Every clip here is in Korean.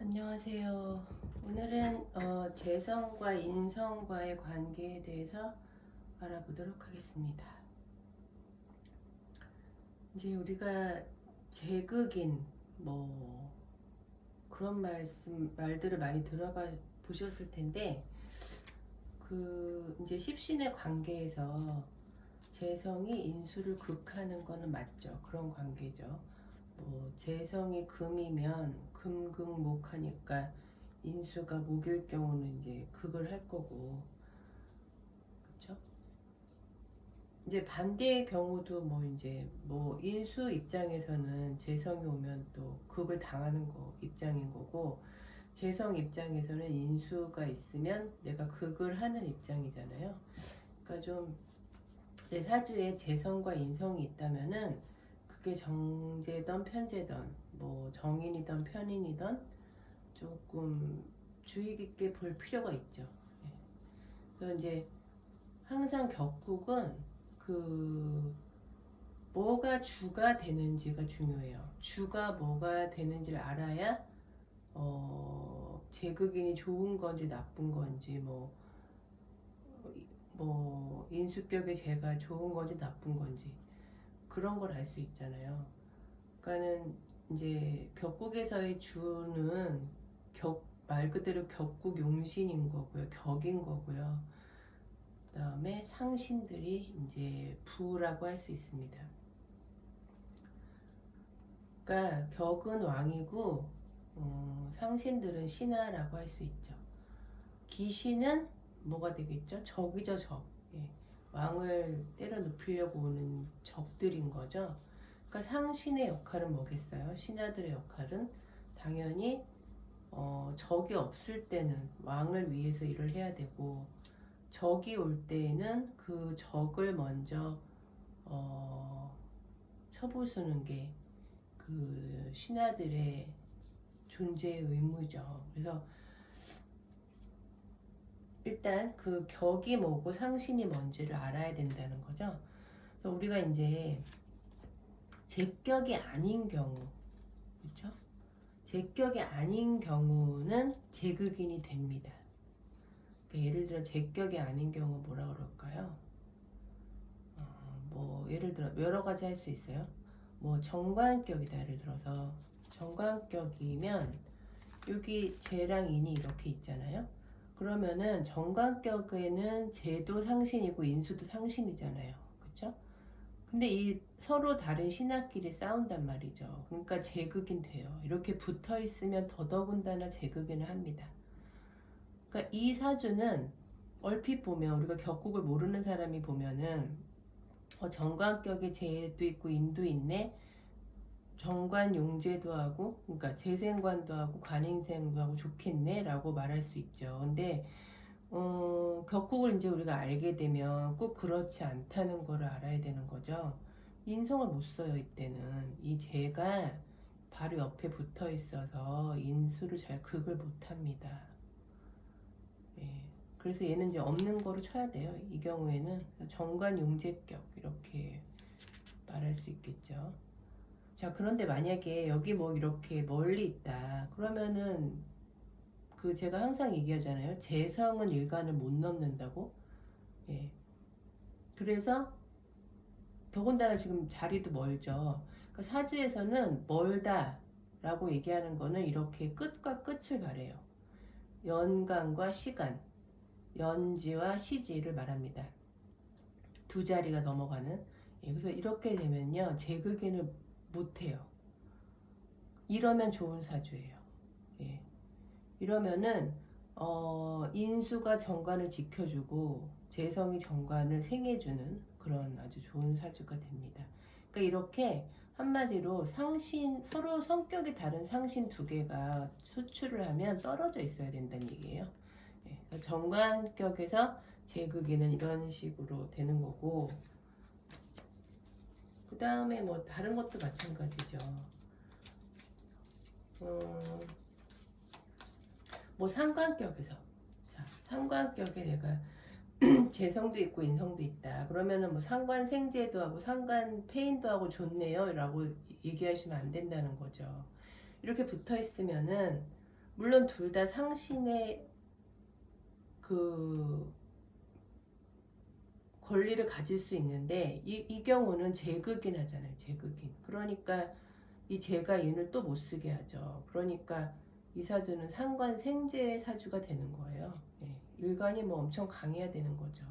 안녕하세요. 오늘은 재성과 인성과의 관계에 대해서 알아보도록 하겠습니다. 이제 우리가 제극인 뭐 그런 말들을 많이 들어봐 보셨을 텐데, 이제 십신의 관계에서 재성이 인수를 극하는 거는 맞죠. 그런 관계죠. 뭐 재성이 금이면 금극목하니까 인수가 목일 경우는 이제 극을 할 거고, 그렇죠? 이제 반대의 경우도 이제 인수 입장에서는 재성이 오면 또 극을 당하는 거 입장인 거고, 재성 입장에서는 인수가 있으면 내가 극을 하는 입장이잖아요. 그러니까 좀 내 사주에 재성과 인성이 있다면은 그게 정제든 편제든 뭐 정인이든 편인이든 조금 주의 깊게 볼 필요가 있죠. 예. 그래서 이제 항상 격국은 뭐가 주가 되는지가 중요해요. 주가 뭐가 되는지를 알아야 제극인이 좋은 건지 나쁜 건지 인수격의 재가 좋은 건지 나쁜 건지 그런 걸 알 수 있잖아요. 그러니까는 이제 격국에서의 주는 말 그대로 격국 용신인 거고요. 격인 거고요. 그 다음에 상신들이 이제 부라고 할 수 있습니다. 그러니까 격은 왕이고 상신들은 신하라고 할 수 있죠. 기신은 뭐가 되겠죠? 적이죠, 적. 예. 왕을 때려 눕히려고 오는 적들인 거죠. 그러니까 상신의 역할은 뭐겠어요? 신하들의 역할은 당연히 적이 없을 때는 왕을 위해서 일을 해야 되고, 적이 올 때에는 그 적을 먼저 쳐부수는 게 그 신하들의 존재의 의무죠. 그래서 일단 그 격이 뭐고 상신이 뭔지를 알아야 된다는 거죠. 그래서 우리가 이제 제격이 아닌 경우, 그렇죠? 제격이 아닌 경우는 제극인이 됩니다. 그러니까 예를 들어 제격이 아닌 경우 뭐라 그럴까요? 예를 들어 여러 가지 할 수 있어요. 정관격이다. 예를 들어서 정관격이면 여기 재랑 인이 이렇게 있잖아요. 그러면은 정관격에는 재도 상신이고 인수도 상신이잖아요. 그쵸? 근데 이 서로 다른 신하끼리 싸운단 말이죠. 그러니까 제극인 돼요. 이렇게 붙어 있으면 더더군다나 제극인을 합니다. 그러니까 이 사주는 얼핏 보면 우리가 격국을 모르는 사람이 보면은 정관격에 재도 있고 인도 있네. 정관 용제도 하고, 그러니까 재생관도 하고 관인생도 하고 좋겠네 라고 말할 수 있죠. 근데 격국을 이제 우리가 알게 되면 꼭 그렇지 않다는 걸 알아야 되는 거죠. 인성을 못 써요. 이때는 이 재가 바로 옆에 붙어 있어서 인수를 잘 극을 못 합니다. 예. 그래서 얘는 이제 없는 거로 쳐야 돼요. 이 경우에는 정관 용제격 이렇게 말할 수 있겠죠. 자, 그런데 만약에 여기 이렇게 멀리 있다. 그러면은 제가 항상 얘기하잖아요. 재성은 일간을 못 넘는다고. 예. 그래서 더군다나 지금 자리도 멀죠. 그러니까 사주에서는 멀다라고 얘기하는 거는 이렇게 끝과 끝을 말해요. 연간과 시간, 연지와 시지를 말합니다. 두 자리가 넘어가는. 예. 그래서 이렇게 되면요. 제극인을 못해요. 이러면 좋은 사주예요. 예. 이러면은 인수가 정관을 지켜주고 재성이 정관을 생해주는 그런 아주 좋은 사주가 됩니다. 그러니까 이렇게 한마디로 서로 성격이 다른 상신 두 개가 수출을 하면 떨어져 있어야 된다는 얘기예요. 예. 정관격에서 제극이는 이런 식으로 되는 거고, 그 다음에 다른 것도 마찬가지죠. 상관격에서, 자, 상관격에 내가 재성도 있고 인성도 있다. 그러면은 상관 생제도 하고 상관 폐인도 하고 좋네요 라고 얘기하시면 안 된다는 거죠. 이렇게 붙어 있으면은 물론 둘 다 상신의 그 권리를 가질 수 있는데 이 경우는 제극인 하잖아요. 제극인. 그러니까 이 제가 인을 또 못 쓰게 하죠. 그러니까 이 사주는 상관 생재 사주가 되는 거예요. 예. 일간이 뭐 엄청 강해야 되는 거죠.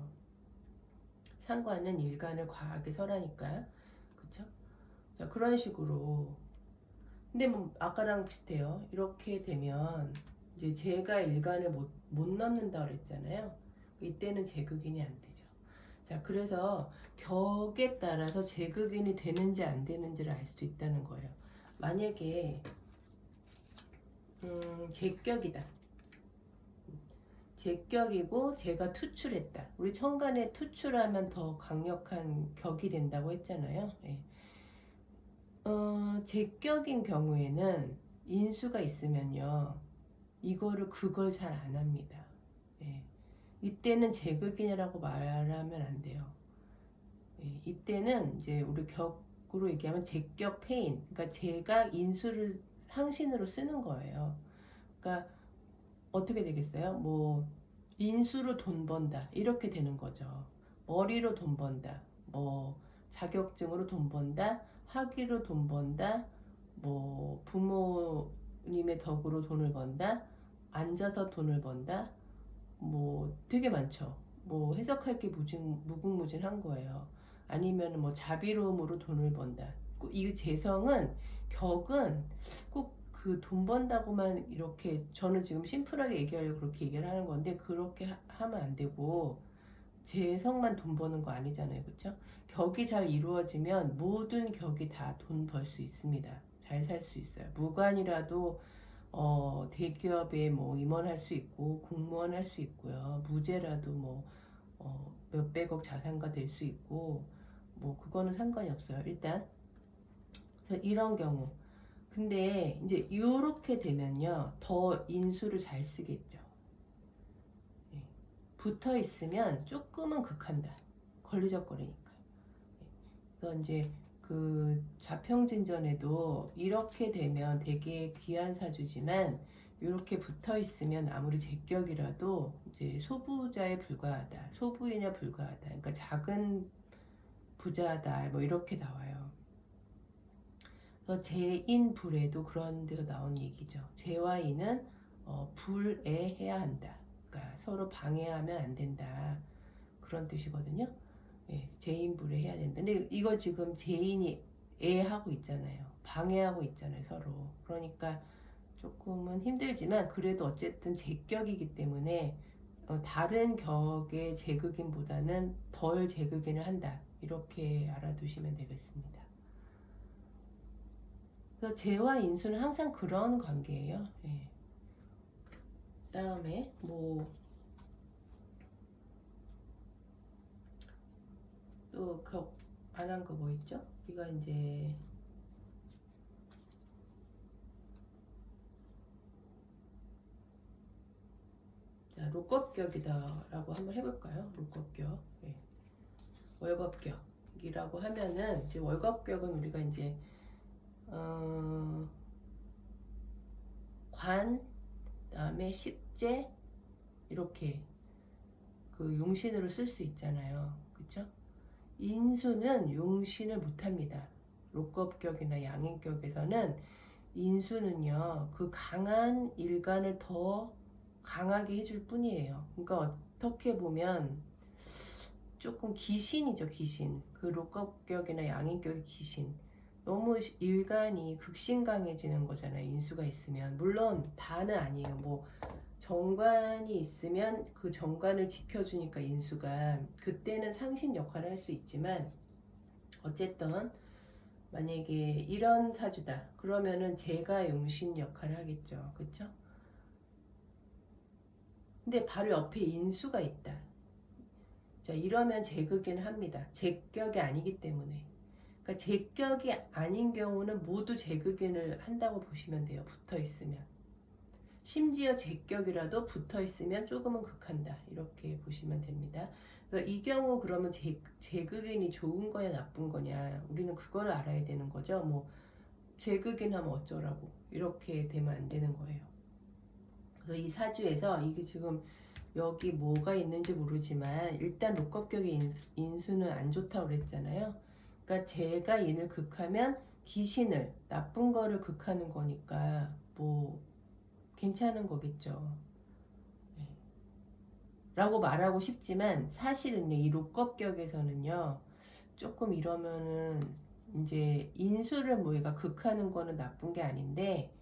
상관은 일간을 과하게 설하니까. 그쵸? 자, 그런 식으로. 근데 뭐 아까랑 비슷해요. 이렇게 되면 이제 제가 일간을 못 넣는다 그랬잖아요. 이때는 제극인이 안 되죠. 자, 그래서 격에 따라서 제극인이 되는지 안 되는지를 알 수 있다는 거예요. 만약에 제격이다. 제격이고 제가 투출했다. 우리 천간에 투출하면 더 강력한 격이 된다고 했잖아요. 예. 제격인 경우에는 인수가 있으면요. 이거를 그걸 잘 안 합니다. 예. 이때는 제극인이라고 말하면 안 돼요. 예. 이때는 이제 우리 격으로 얘기하면 제격 패인. 그러니까 제가 인수를 상신으로 쓰는 거예요. 그러니까 어떻게 되겠어요? 뭐 인수로 돈 번다 이렇게 되는 거죠. 머리로 돈 번다, 뭐 자격증으로 돈 번다, 학위로 돈 번다, 뭐 부모님의 덕으로 돈을 번다, 앉아서 돈을 번다, 뭐 되게 많죠. 뭐 해석할 게 무궁무진한 거예요. 아니면 뭐 자비로움으로 돈을 번다. 이 재성은 격은 꼭 그 돈 번다고만 이렇게 저는 지금 심플하게 얘기하려고 그렇게 얘기를 하는 건데 그렇게 하면 안 되고 재성만 돈 버는 거 아니잖아요. 그렇죠? 격이 잘 이루어지면 모든 격이 다 돈 벌 수 있습니다. 잘 살 수 있어요. 무관이라도 대기업에 뭐 임원할 수 있고 공무원 할 수 있고요. 무죄라도 뭐 몇백억 자산가 될 수 있고 뭐 그거는 상관이 없어요. 일단 그래서 이런 경우 근데 이제 이렇게 되면요 더 인수를 잘 쓰겠죠. 예. 붙어 있으면 조금은 극한다. 걸리적거리니까. 예. 그래서 이제 그 자평진전에도 이렇게 되면 되게 귀한 사주지만 이렇게 붙어 있으면 아무리 제격이라도 이제 소부자에 불과하다, 소부인에 불과하다. 그러니까 작은 부자다, 뭐 이렇게 나와요. 그래서 재인불에도 그런 데서 나온 얘기죠. 재와 인은 불애해야 한다. 그러니까 서로 방해하면 안 된다. 그런 뜻이거든요. 예, 재인불애 해야 된다. 근데 이거 지금 재인이 애하고 있잖아요. 방해하고 있잖아요, 서로. 그러니까 조금은 힘들지만 그래도 어쨌든 제격이기 때문에 다른 격의 제극인보다는 덜 제극인을 한다. 이렇게 알아두시면 되겠습니다. 그래서 재와 인수는 항상 그런 관계예요. 예. 그다음에 뭐 또 격 안 한 거 뭐 있죠? 우리가 이제 자, 로겁격이다라고 한번 해볼까요? 로겁격. 예. 월겁격이라고 하면은 이제 월겁격은 우리가 이제 관, 그다음에 십제 이렇게 그 용신으로 쓸 수 있잖아요. 그쵸? 인수는 용신을 못합니다. 로겁격이나 양인격에서는 인수는요 그 강한 일간을 더 강하게 해줄 뿐이에요. 그러니까 어떻게 보면 조금 귀신이죠, 귀신. 그 로겁격이나 양인격의 귀신. 너무 일간이 극신강해지는 거잖아요. 인수가 있으면. 물론 다는 아니에요. 뭐 정관이 있으면 그 정관을 지켜주니까 인수가 그때는 상신 역할을 할 수 있지만 어쨌든 만약에 이런 사주다 그러면은 제가 용신 역할을 하겠죠. 그쵸? 근데 바로 옆에 인수가 있다. 자, 이러면 제극인 합니다. 제격이 아니기 때문에. 그러니까 제격이 아닌 경우는 모두 제극인을 한다고 보시면 돼요. 붙어 있으면. 심지어 제격이라도 붙어 있으면 조금은 극한다. 이렇게 보시면 됩니다. 그래서 이 경우 그러면 제극인이 좋은 거냐 나쁜 거냐 우리는 그걸 알아야 되는 거죠. 뭐 제극인 하면 어쩌라고 이렇게 되면 안 되는 거예요. 그래서 이 사주에서 이게 지금 여기 뭐가 있는지 모르지만 일단 록겁격의 인수는 안 좋다고 그랬잖아요. 그러니까 제가 인을 극하면 귀신을 나쁜 거를 극하는 거니까 뭐 괜찮은 거겠죠. 네. 라고 말하고 싶지만 사실은요 이 록겁격에서는요 조금 이러면은 이제 인수를 뭐 얘가 극하는 거는 나쁜 게 아닌데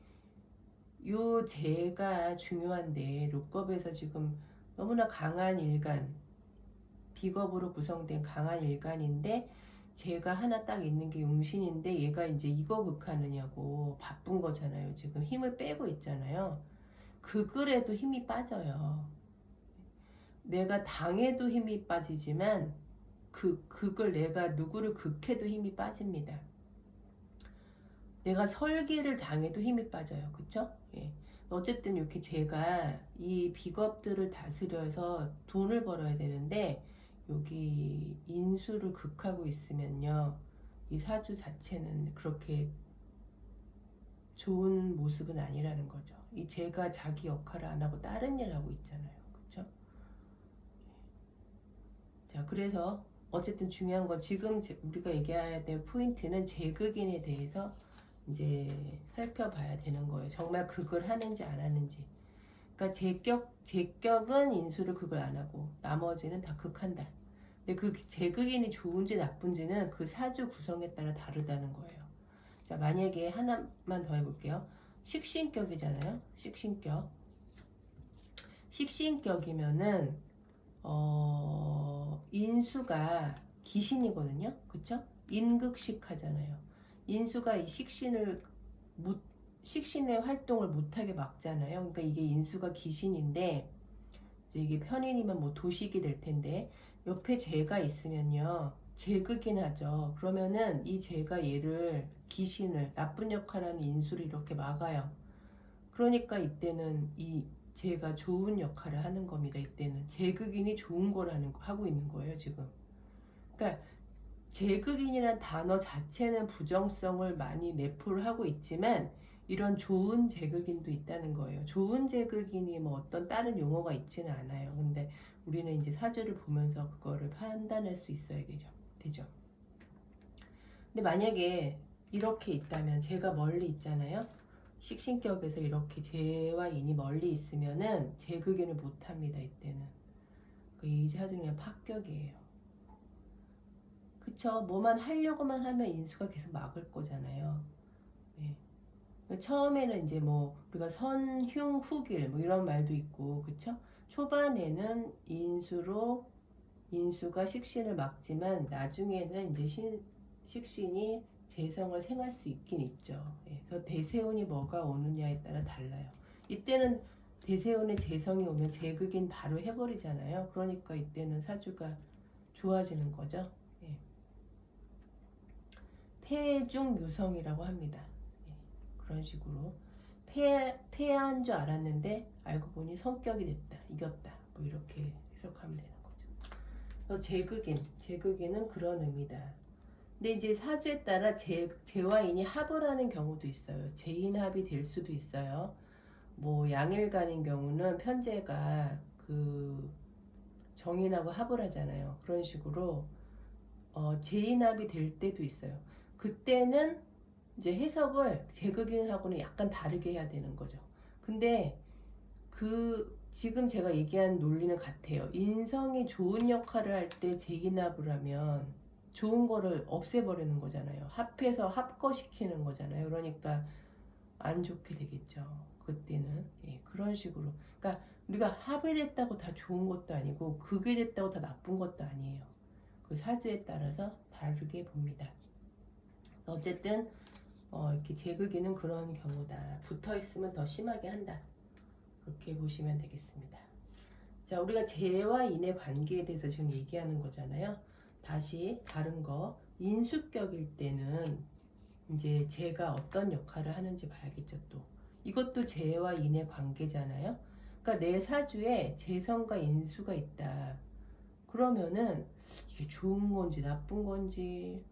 요 제가 중요한데 록겁에서 지금 너무나 강한 일간 비겁으로 구성된 강한 일간인데 제가 하나 딱 있는 게 용신인데 얘가 이제 이거 극하느냐고 바쁜 거잖아요. 지금 힘을 빼고 있잖아요. 극을해도 힘이 빠져요. 내가 당해도 힘이 빠지지만 극을 내가 누구를 극해도 힘이 빠집니다. 내가 설계를 당해도 힘이 빠져요. 그쵸? 예. 어쨌든 이렇게 제가 이 비겁들을 다스려서 돈을 벌어야 되는데 여기 인수를 극하고 있으면요. 이 사주 자체는 그렇게 좋은 모습은 아니라는 거죠. 이 제가 자기 역할을 안 하고 다른 일 하고 있잖아요. 그쵸? 자, 그래서 어쨌든 중요한 건 지금 우리가 얘기해야 될 포인트는 제극인에 대해서 이제 살펴봐야 되는 거예요. 정말 극을 하는지 안 하는지. 그러니까 제격은 인수를 극을 안 하고 나머지는 다 극한다. 근데 그 제극인이 좋은지 나쁜지는 그 사주 구성에 따라 다르다는 거예요. 자, 만약에 하나만 더 해볼게요. 식신격이잖아요. 식신격. 식신격이면은 인수가 기신이거든요. 그쵸? 인극식 하잖아요. 인수가 이 식신의 활동을 못하게 막잖아요. 그러니까 이게 인수가 기신인데 이게 편인이면 뭐 도식이 될 텐데 옆에 재가 있으면요. 재극인 하죠. 그러면은 이 재가 얘를 기신을 나쁜 역할하는 인수를 이렇게 막아요. 그러니까 이때는 이 재가 좋은 역할을 하는 겁니다. 이때는 재극인이 좋은 걸 하고 있는 거예요. 지금. 그러니까 제극인이란 단어 자체는 부정성을 많이 내포를 하고 있지만 이런 좋은 제극인도 있다는 거예요. 좋은 제극인이 뭐 어떤 다른 용어가 있지는 않아요. 근데 우리는 이제 사주를 보면서 그거를 판단할 수 있어야 되죠. 근데 만약에 이렇게 있다면 제가 멀리 있잖아요. 식신격에서 이렇게 재와 인이 멀리 있으면은 제극인을 못 합니다. 이때는. 이 사주는 그냥 합격이에요. 그쵸? 뭐만 하려고만 하면 인수가 계속 막을 거잖아요. 네. 처음에는 이제 뭐 우리가 선흉후길 뭐 이런 말도 있고 그쵸? 초반에는 인수가 식신을 막지만 나중에는 이제 식신이 재성을 생할 수 있긴 있죠. 예. 그래서 대세운이 뭐가 오느냐에 따라 달라요. 이때는 대세운의 재성이 오면 제극인 바로 해버리잖아요. 그러니까 이때는 사주가 좋아지는 거죠. 예. 폐중유성이라고 합니다. 예, 그런 식으로 패한 줄 알았는데 알고 보니 성격이 됐다, 이겼다, 뭐 이렇게 해석하면 되는 거죠. 제극인은 그런 의미다. 근데 이제 사주에 따라 재와 인이 합을 하는 경우도 있어요. 재인합이 될 수도 있어요. 뭐 양일간인 경우는 편재가 그 정인하고 합을 하잖아요. 그런 식으로 재인합이 될 때도 있어요. 그때는 이제 해석을 제극인하고는 약간 다르게 해야 되는 거죠. 근데 지금 제가 얘기한 논리는 같아요. 인성이 좋은 역할을 할 때 재인합을 하면 좋은 거를 없애버리는 거잖아요. 합해서 합거시키는 거잖아요. 그러니까 안 좋게 되겠죠. 그때는. 예, 그런 식으로. 그러니까 우리가 합이 됐다고 다 좋은 것도 아니고 극이 됐다고 다 나쁜 것도 아니에요. 그 사주에 따라서 다르게 봅니다. 어쨌든 이렇게 제극인은 그런 경우다. 붙어 있으면 더 심하게 한다. 그렇게 보시면 되겠습니다. 자, 우리가 재와 인의 관계에 대해서 지금 얘기하는 거잖아요. 다시 다른 거 인수격일 때는 이제 재가 어떤 역할을 하는지 봐야겠죠. 또 이것도 재와 인의 관계잖아요. 그러니까 내 사주에 재성과 인수가 있다. 그러면은 이게 좋은 건지 나쁜 건지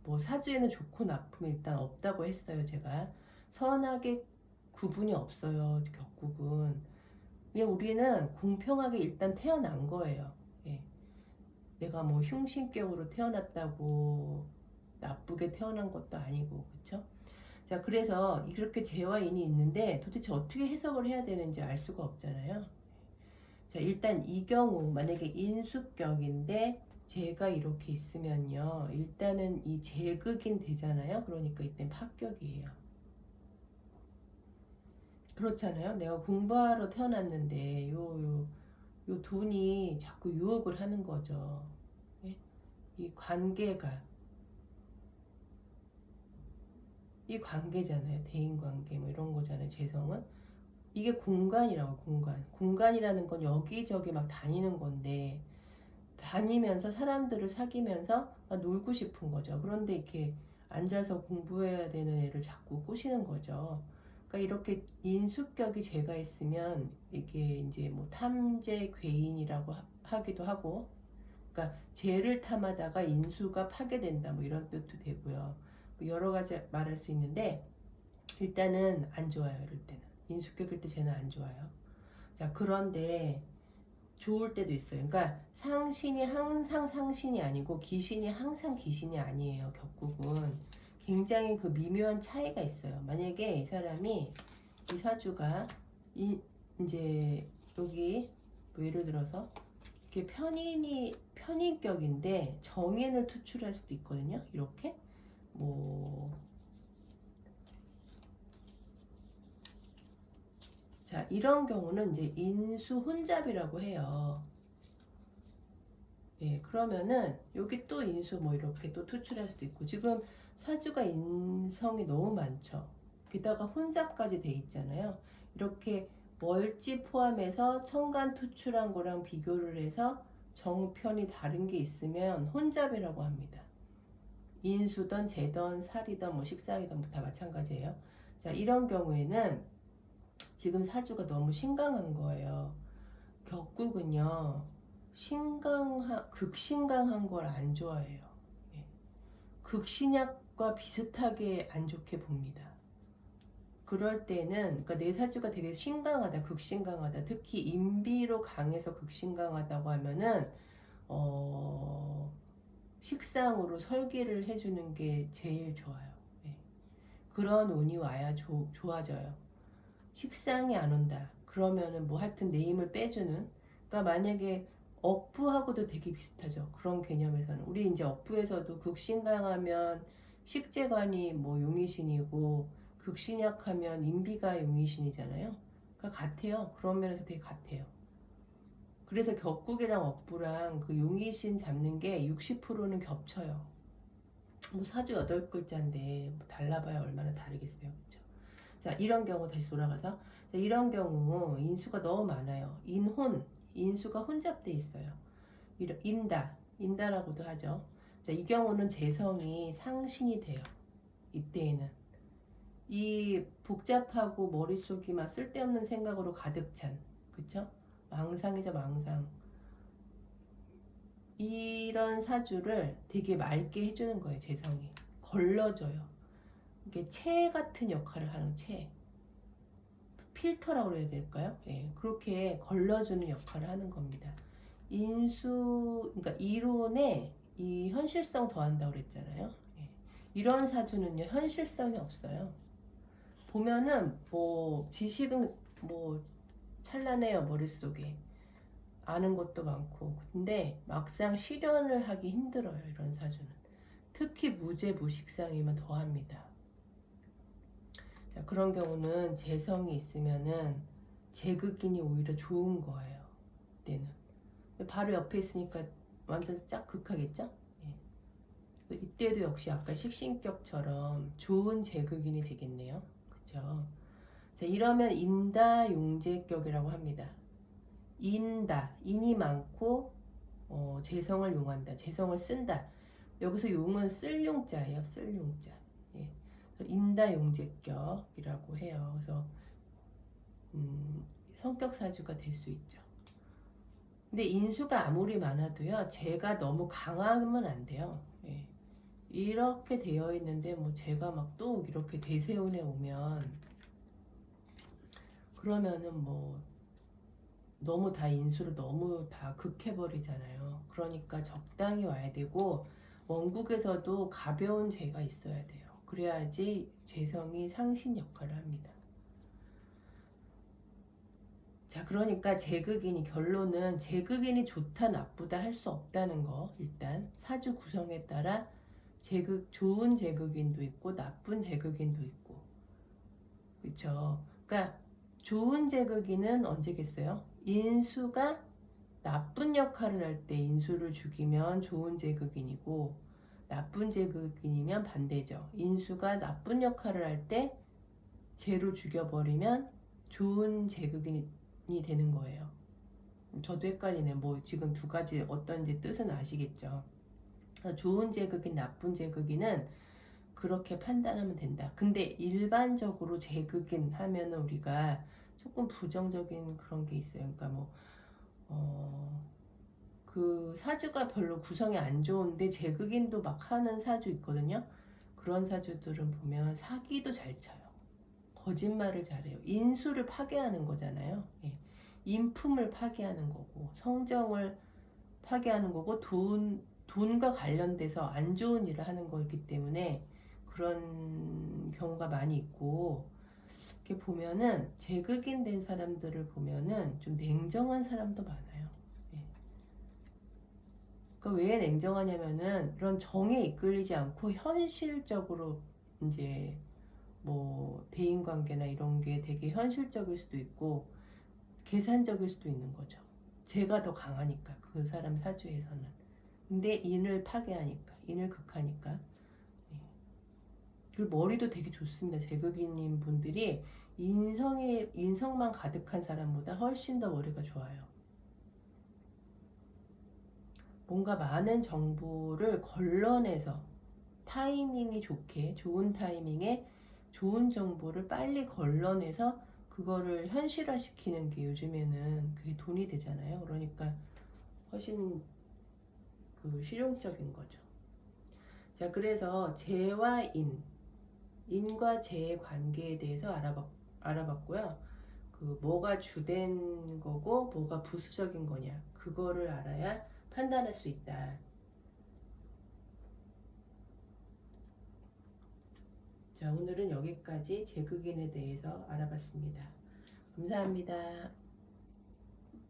뭐 사주에는 좋고 나쁨이 일단 없다고 했어요. 제가 선악의 구분이 없어요. 격국은. 그냥 우리는 공평하게 일단 태어난 거예요. 예. 내가 뭐 흉신격으로 태어났다고 나쁘게 태어난 것도 아니고, 그쵸? 자, 그래서 이렇게 재와 인이 있는데 도대체 어떻게 해석을 해야 되는지 알 수가 없잖아요. 자, 일단 이 경우 만약에 인수격인데 재가 이렇게 있으면요, 일단은 이 재극인 되잖아요. 그러니까 이땐 파격이에요. 그렇잖아요. 내가 공부하러 태어났는데 요 돈이 자꾸 유혹을 하는 거죠. 예? 이 관계가 이 관계잖아요. 대인관계 뭐 이런 거잖아요. 재성은 이게 공간이라고. 공간이라는 건 여기저기 막 다니는 건데, 다니면서 사람들을 사귀면서 놀고 싶은 거죠. 그런데 이렇게 앉아서 공부해야 되는 애를 자꾸 꼬시는 거죠. 그러니까 이렇게 인수격이 제가 있으면 이게 이제 뭐 탐제 괴인이라고 하기도 하고, 그러니까 죄를 탐하다가 인수가 파괴된다 뭐 이런 뜻도 되고요. 여러 가지 말할 수 있는데 일단은 안 좋아요. 이럴 때는 인수격일 때 쟤는 안 좋아요. 자, 그런데 좋을 때도 있어요. 그러니까 상신이 항상 상신이 아니고 기신이 항상 기신이 아니에요. 격국은 굉장히 그 미묘한 차이가 있어요. 만약에 이 사람이 이 사주가 이제 여기 뭐 예를 들어서 이렇게 편인격인데 정인을 투출할 수도 있거든요. 이렇게 뭐 자, 이런 경우는 이제 인수 혼잡이라고 해요. 예, 그러면은 여기 또 인수 뭐 이렇게 또 투출할 수도 있고, 지금 사주가 인성이 너무 많죠. 게다가 혼잡까지 돼 있잖아요. 이렇게 멀지 포함해서 천간 투출한 거랑 비교를 해서 정편이 다른 게 있으면 혼잡이라고 합니다. 인수든 재든 살이든 뭐 식상이든 뭐 다 마찬가지예요. 자, 이런 경우에는 지금 사주가 너무 신강한 거예요. 격국은요, 극신강한 걸 안 좋아해요. 예. 극신약과 비슷하게 안 좋게 봅니다. 그럴 때는, 그러니까 내 사주가 되게 신강하다, 극신강하다, 특히 인비로 강해서 극신강하다고 하면은, 식상으로 설계를 해주는 게 제일 좋아요. 예. 그런 운이 와야 좋아져요. 식상이 안 온다. 그러면은 뭐 하여튼 내 힘을 빼주는. 그러니까 만약에 억부하고도 되게 비슷하죠. 그런 개념에서는. 우리 이제 억부에서도 극신강하면 식재관이 뭐 용의신이고 극신약하면 인비가 용의신이잖아요. 그러니까 같아요. 그런 면에서 되게 같아요. 그래서 격국이랑 억부랑 그 용의신 잡는 게 60%는 겹쳐요. 뭐 사주 8글자인데 뭐 달라봐야 얼마나 다르겠어요. 그쵸? 자, 이런 경우 다시 돌아가서, 자, 이런 경우 인수가 너무 많아요. 인수가 혼잡돼 있어요. 인다라고도 하죠. 자, 이 경우는 재성이 상신이 돼요. 이때에는 이 복잡하고 머릿속이 막 쓸데없는 생각으로 가득 찬, 그쵸? 망상이죠, 망상. 이런 사주를 되게 맑게 해주는 거예요. 재성이 걸러져요. 이게 체 같은 역할을 하는 필터라고 그래야 될까요? 예, 그렇게 걸러주는 역할을 하는 겁니다. 그러니까 이론에 이 현실성 더한다고 그랬잖아요. 예, 이런 사주는요, 현실성이 없어요. 보면은 뭐 지식은 뭐 찬란해요, 머릿속에. 아는 것도 많고. 근데 막상 실현을 하기 힘들어요, 이런 사주는. 특히 무식상이면 더합니다. 자, 그런 경우는 재성이 있으면은 재극인이 오히려 좋은 거예요. 때는 바로 옆에 있으니까 완전 쫙 극하겠죠? 예. 이때도 역시 아까 식신격처럼 좋은 재극인이 되겠네요. 그쵸? 자, 이러면 인다용재격이라고 합니다. 인이 많고 재성을 용한다, 재성을 쓴다. 여기서 용은 쓸 용자예요. 쓸 용자. 예. 인다용재격이라고 해요. 그래서 성격 사주가 될 수 있죠. 근데 인수가 아무리 많아도요, 재가 너무 강하면 안 돼요. 예. 이렇게 되어 있는데 뭐 제가 막 또 이렇게 대세운에 오면, 그러면은 뭐 너무 다 인수를 너무 다 극해버리잖아요. 그러니까 적당히 와야 되고 원국에서도 가벼운 재가 있어야 돼요. 그래야지 재성이 상신 역할을 합니다. 자, 그러니까 제극인이 결론은 제극인이 좋다 나쁘다 할 수 없다는 거. 일단 사주 구성에 따라 좋은 제극인도 있고 나쁜 제극인도 있고, 그렇죠. 그러니까 좋은 제극인은 언제겠어요? 인수가 나쁜 역할을 할 때 인수를 죽이면 좋은 제극인이고, 나쁜 제극인이면 반대죠. 인수가 나쁜 역할을 할 때 재로 죽여버리면 좋은 제극인이 되는 거예요. 저도 헷갈리네. 뭐 지금 두 가지 어떤지 뜻은 아시겠죠. 좋은 제극인, 나쁜 제극인은 그렇게 판단하면 된다. 근데 일반적으로 제극인 하면은 우리가 조금 부정적인 그런 게 있어요. 그러니까 그 사주가 별로 구성이 안 좋은데 제극인도 막 하는 사주 있거든요. 그런 사주들은 보면 사기도 잘 쳐요. 거짓말을 잘해요. 인수를 파괴하는 거잖아요. 예. 인품을 파괴하는 거고, 성정을 파괴하는 거고, 돈과 관련돼서 안 좋은 일을 하는 거기 때문에 그런 경우가 많이 있고, 이렇게 보면은 제극인 된 사람들을 보면은 좀 냉정한 사람도 많아요. 예. 그러니까 왜 냉정하냐면은 이런 정에 이끌리지 않고 현실적으로 이제 뭐 대인관계나 이런 게 되게 현실적일 수도 있고 계산적일 수도 있는 거죠. 제가 더 강하니까 그 사람 사주에서는. 근데 인을 파괴하니까, 인을 극하니까. 예. 그리고 머리도 되게 좋습니다. 제극인님 분들이 인성만 가득한 사람보다 훨씬 더 머리가 좋아요. 뭔가 많은 정보를 걸러내서 타이밍이 좋게, 좋은 타이밍에 좋은 정보를 빨리 걸러내서 그거를 현실화시키는 게 요즘에는 그게 돈이 되잖아요. 그러니까 훨씬 그 실용적인 거죠. 자, 그래서 재와 인과 재의 관계에 대해서 알아봤고요. 그 뭐가 주된 거고 뭐가 부수적인 거냐, 그거를 알아야 판단할 수 있다. 자, 오늘은 여기까지 제극인에 대해서 알아봤습니다. 감사합니다.